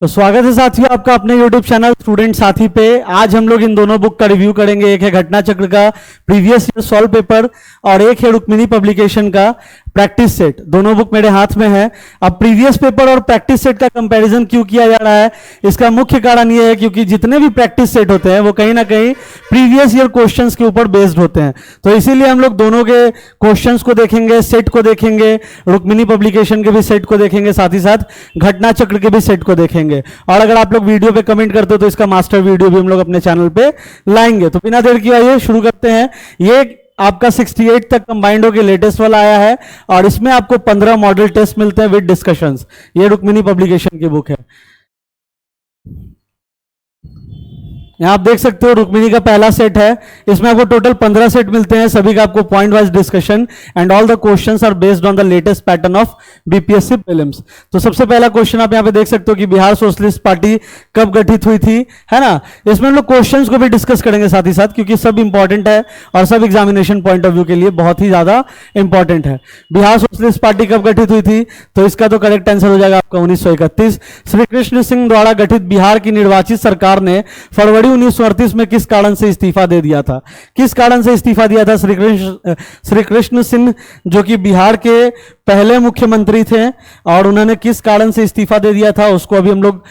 तो स्वागत है साथियों आपका अपने YouTube चैनल स्टूडेंट साथी पे। आज हम लोग इन दोनों बुक का रिव्यू करेंगे। एक है घटना चक्र का प्रीवियस ईयर सॉल्व पेपर और एक है रुक्मिणी पब्लिकेशन का प्रैक्टिस सेट। दोनों बुक मेरे हाथ में है। अब प्रीवियस पेपर और प्रैक्टिस सेट का कंपैरिजन क्यों किया जा रहा है, इसका मुख्य कारण यह है क्योंकि जितने भी प्रैक्टिस सेट होते हैं वो कहीं ना कहीं प्रीवियस ईयर क्वेश्चंस के ऊपर बेस्ड होते हैं। तो इसीलिए हम लोग दोनों के क्वेश्चंस को देखेंगे, सेट को देखेंगे, रुक्मिणी पब्लिकेशन के भी सेट को देखेंगे, साथ ही साथ घटना चक्र के भी सेट को देखेंगे। और अगर आप लोग वीडियो पे कमेंट करते हो तो इसका मास्टर वीडियो भी हम लोग अपने चैनल पे लाएंगे। तो बिना देर किए आइए शुरू करते हैं। ये आपका 68 तक कंबाइंड होकर लेटेस्ट वाला आया है और इसमें आपको 15 मॉडल टेस्ट मिलते हैं विद डिस्कशंस। ये रुक्मिणी पब्लिकेशन की बुक है। यहां आप देख सकते हो रुक्मिणी का पहला सेट है। इसमें आपको टोटल 15 सेट मिलते हैं। सभी का आपको point wise discussion and all the questions are based on the latest pattern of BPSC prelims. तो सबसे पहला क्वेश्चन आप यहां पे देख सकते हो कि बिहार सोशलिस्ट पार्टी कब गठित हुई थी, है ना। इसमें हम लोग क्वेश्चंस को भी डिस्कस करेंगे साथ ही साथ, क्योंकि सब इंपॉर्टेंट है और सब एग्जामिनेशन पॉइंट ऑफ व्यू के लिए बहुत ही ज्यादा इंपॉर्टेंट है। बिहार सोशलिस्ट पार्टी कब गठित हुई थी, तो इसका तो करेक्ट आंसर हो जाएगा आपका 1931। श्री कृष्ण सिंह द्वारा गठित बिहार की निर्वाचित सरकार ने फरवरी 1938 में किस कारण से इस्तीफा दे दिया था। किस कारण से इस्तीफा दिया था श्री कृष्ण सिंह, जो कि बिहार के पहले मुख्यमंत्री थे, और उन्होंने किस कारण से इस्तीफा दे दिया था उसको अभी हम लोग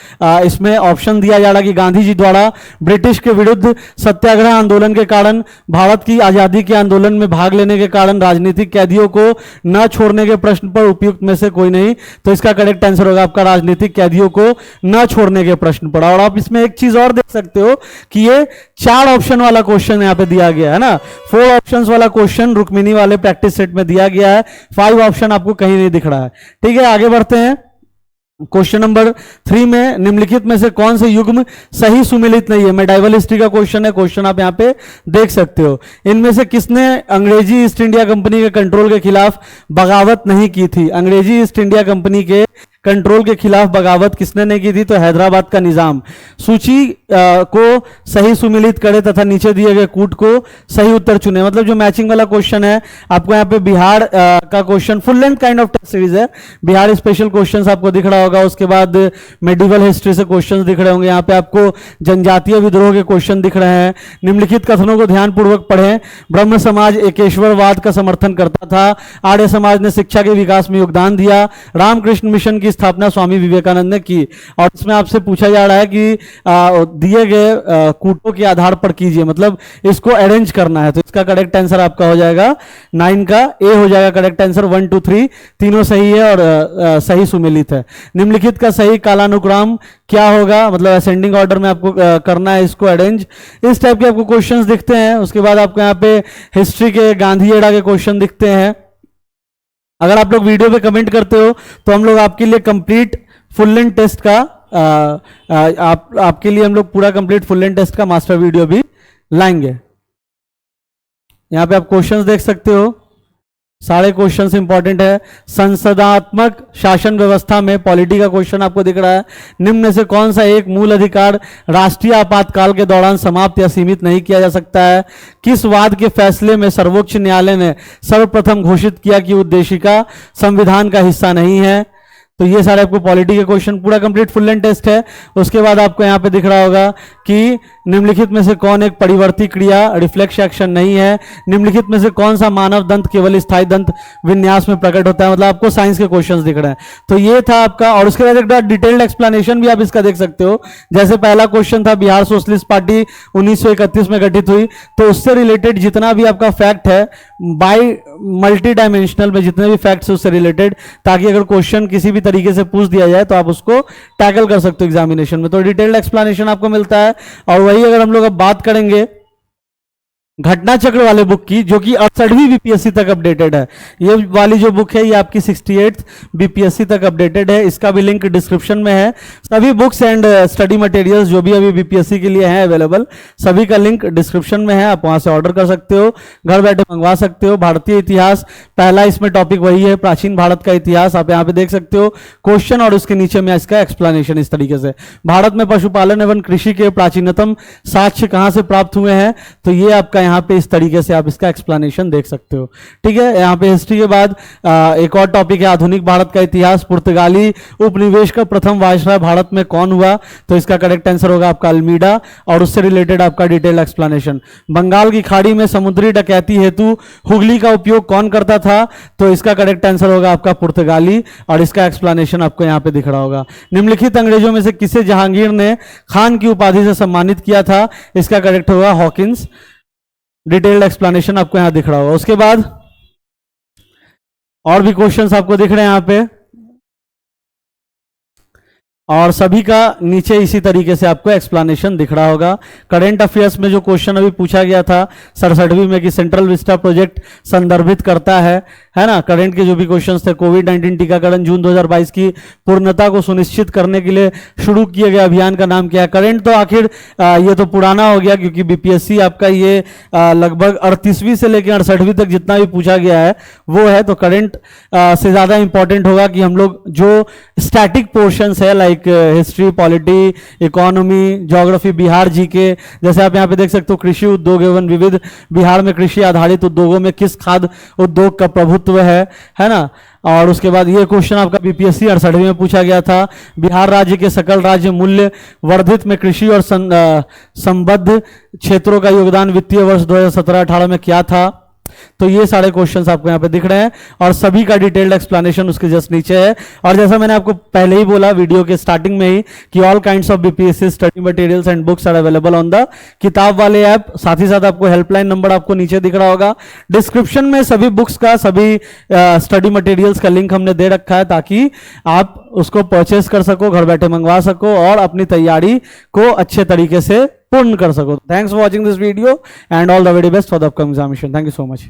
इसमें ऑप्शन दिया जा रहा है कि गांधी जी द्वारा ब्रिटिश के विरुद्ध सत्याग्रह आंदोलन के कारण, भारत की आजादी के आंदोलन में भाग लेने के कारण, राजनीतिक कैदियों को न छोड़ने के प्रश्न पर उपयुक्त में से कोई नहीं। तो इसका करेक्ट आंसर होगा आपका राजनीतिक कैदियों को न छोड़ने के प्रश्न पर। और आप इसमें एक चीज और देख सकते हो कि ये 4 ऑप्शन वाला क्वेश्चन यहां पे दिया गया है ना। 4 ऑप्शंस वाला क्वेश्चन रुक्मिणी वाले प्रैक्टिस सेट में दिया गया है। 5 ऑप्शन आपको कहीं नहीं दिख रहा है। ठीक है, आगे बढ़ते हैं। क्वेश्चन नंबर 3 में निम्नलिखित में से कौन से युग्म सही सुमेलित नहीं है। मेडाइवल हिस्ट्री का क्वेश्चन है। क्वेश्चन आप यहां पे देख सकते हो। इनमें से किसने अंग्रेजी ईस्ट इंडिया कंपनी के कंट्रोल के खिलाफ बगावत नहीं की थी। अंग्रेजी ईस्ट इंडिया कंपनी के कंट्रोल के खिलाफ बगावत किसने नहीं की थी, तो हैदराबाद का निजाम। सूची को सही सुमेलित करे तथा नीचे दिए गए कूट को सही उत्तर चुने। मतलब जो मैचिंग वाला क्वेश्चन है आपको यहाँ पे बिहार का question, full length kind of test series है। बिहार स्पेशल क्वेश्चंस आपको दिख रहा होगा। उसके बाद मेडिवल हिस्ट्री से क्वेश्चंस दिख रहे होंगे। यहाँ पे आपको जनजातीय विद्रोह के क्वेश्चन दिख रहे हैं। निम्नलिखित कथनों को ध्यानपूर्वक पढ़ें। ब्रह्म समाज एकेश्वरवाद का समर्थन करता था। आर्य समाज ने शिक्षा के विकास में योगदान दिया। रामकृष्ण मिशन की स्थापना स्वामी विवेकानंद ने की। और इसमें आपसे पूछा जा रहा है कि दिए गए कूटों के आधार पर कीजिए, मतलब इसको अरेंज करना है। तो इसका करेक्ट आंसर आपका हो जाएगा 9 का ए हो जाएगा करेक्ट आंसर। 1 2 3 तीनों सही है और सही सुमेलित है। निम्नलिखित का सही कालानुक्रम क्या होगा, मतलब असेंडिंग ऑर्डर में आपको करना है इसको अरेंज। इस टाइप के आपको क्वेश्चंस दिखते हैं। उसके बाद आपको यहाँ पे हिस्ट्री के गांधी एरा के क्वेश्चन दिखते हैं। अगर आप लोग वीडियो पे कमेंट करते हो तो हम लोग आपके लिए कंप्लीट फुल लेंथ टेस्ट का आपके लिए हम लोग पूरा कंप्लीट फुल लेंथ टेस्ट का मास्टर वीडियो भी लाएंगे। यहां पे आप क्वेश्चंस देख सकते हो। सारे क्वेश्चंस इंपॉर्टेंट है। संसदात्मक शासन व्यवस्था में पॉलिटी का क्वेश्चन आपको दिख रहा है। निम्न में से कौन सा एक मूल अधिकार राष्ट्रीय आपातकाल के दौरान समाप्त या सीमित नहीं किया जा सकता है। किस वाद के फैसले में सर्वोच्च न्यायालय ने सर्वप्रथम घोषित किया कि उद्देशिका संविधान का हिस्सा नहीं है। तो ये सारे आपको पॉलिटी के क्वेश्चन, पूरा कंप्लीट फुल लेंथ टेस्ट है। उसके बाद आपको यहाँ पे दिख रहा होगा कि निम्नलिखित में से कौन एक परिवर्ती क्रिया रिफ्लेक्स एक्शन नहीं है। निम्नलिखित में से कौन सा मानव दंत केवल स्थायी दंत विन्यास में प्रकट होता है। मतलब आपको साइंस के क्वेश्चंस दिख रहे हैं। तो ये था आपका। और उसके बाद एक डिटेल्ड एक्सप्लेनेशन भी आप इसका देख सकते हो। जैसे पहला क्वेश्चन था बिहार सोशलिस्ट पार्टी 1931 में गठित हुई, तो उससे रिलेटेड जितना भी आपका फैक्ट है बाई मल्टी डायमेंशनल में जितने भी फैक्ट्स उससे रिलेटेड, ताकि अगर क्वेश्चन किसी भी तरीके से पूछ दिया जाए तो आप उसको टैकल कर सकते हो एग्जामिनेशन में। तो डिटेल्ड एक्सप्लेनेशन आपको मिलता है। और वही अगर हम लोग अब बात करेंगे घटना चक्र वाले बुक की, जो कि 68वीं बीपीएससी तक अपडेटेड है। ये वाली जो बुक है ये आपकी 68th बीपीएससी तक अपडेटेड है। इसका भी लिंक डिस्क्रिप्शन में है। सभी बुक्स एंड स्टडी मटेरियल्स जो भी अभी बीपीएससी के लिए हैं अवेलेबल, सभी का लिंक डिस्क्रिप्शन में है। आप वहां से ऑर्डर कर सकते हो, घर बैठे मंगवा सकते हो। भारतीय इतिहास पहला इसमें टॉपिक वही है, प्राचीन भारत का इतिहास। आप यहाँ पे देख सकते हो क्वेश्चन और उसके नीचे में इसका एक्सप्लेनेशन इस तरीके से। भारत में पशुपालन एवं कृषि के प्राचीनतम साक्ष्य कहाँ से प्राप्त हुए हैं, तो ये आपका यहाँ पे इस तरीके से आप इसका एक्सप्लेनेशन देख सकते हो। ठीक है, यहाँ पे हिस्ट्री के बाद एक और टॉपिक है आधुनिक भारत का इतिहास। पुर्तगाली उपनिवेश का प्रथम वायसराय भारत में कौन हुआ? तो इसका करेक्ट आंसर होगा आपका अल्मीडा, और उससे रिलेटेड आपका डिटेल एक्सप्लेनेशन। बंगाल की खाड़ी में समुद्री डकैती हेतु हुगली का उपयोग कौन करता था? तो इसका करेक्ट आंसर होगा आपका पुर्तगाली, और इसका एक्सप्लेनेशन आपको यहाँ पे दिख रहा होगा। निम्नलिखित अंग्रेजों में से किसे जहांगीर ने खान की उपाधि से सम्मानित किया था? इसका करेक्ट होगा हॉकिंस। डिटेल्ड एक्सप्लेनेशन आपको यहां दिख रहा होगा। उसके बाद और भी क्वेश्चंस आपको दिख रहे हैं यहां पे, और सभी का नीचे इसी तरीके से आपको एक्सप्लेनेशन दिख रहा होगा। करंट अफेयर्स में जो क्वेश्चन अभी पूछा गया था 67वीं में कि सेंट्रल विस्टा प्रोजेक्ट संदर्भित करता है ना, करंट के जो भी क्वेश्चंस थे, कोविड-19 टीकाकरण जून 2022 की पूर्णता को सुनिश्चित करने के लिए शुरू किए गए अभियान का नाम क्या है? करंट तो आखिर ये तो पुराना हो गया, क्योंकि बीपीएससी आपका ये लगभग 38वीं से लेकर 68वीं तक जितना भी पूछा गया है वो है। तो करंट से ज्यादा इंपॉर्टेंट होगा कि हम लोग जो स्टैटिक पोर्शंस है like history, polity, economy, geography, Bihar GK, जैसे आप यहाँ पे देख सकते हो कृषि उद्योग एवं विविध, बिहार में कृषि आधारित उद्योगों में किस खाद्य उद्योग का प्रभुत्व है ना। और उसके बाद ये क्वेश्चन आपका बीपीएससी 68 में पूछा गया था, बिहार राज्य के सकल राज्य मूल्य वर्धित में कृषि और संबद्ध क्षेत्रों का योगदान वित्तीय वर्ष 2017-18 में क्या था? तो ये सारे क्वेश्चंस आपको यहाँ पे दिख रहे हैं, और सभी का डिटेल्ड एक्सप्लेनेशन उसके जस्ट नीचे है। और जैसा मैंने आपको पहले ही बोला वीडियो के स्टार्टिंग में ही कि all kinds of BPSC study materials and books are available on the किताब वाले ऐप। साथ ही साथ आपको हेल्पलाइन नंबर आपको नीचे दिख रहा होगा। डिस्क्रिप्शन में सभी बुक्स का, सभी स्टडी मटेरियल्स का लिंक हमने दे रखा है, ताकि आप उसको परचेस कर सको, घर बैठे मंगवा सको और अपनी तैयारी को अच्छे तरीके से पूर्ण कर सको। Thanks for watching this video and all the very best for the upcoming examination. Thank you so much.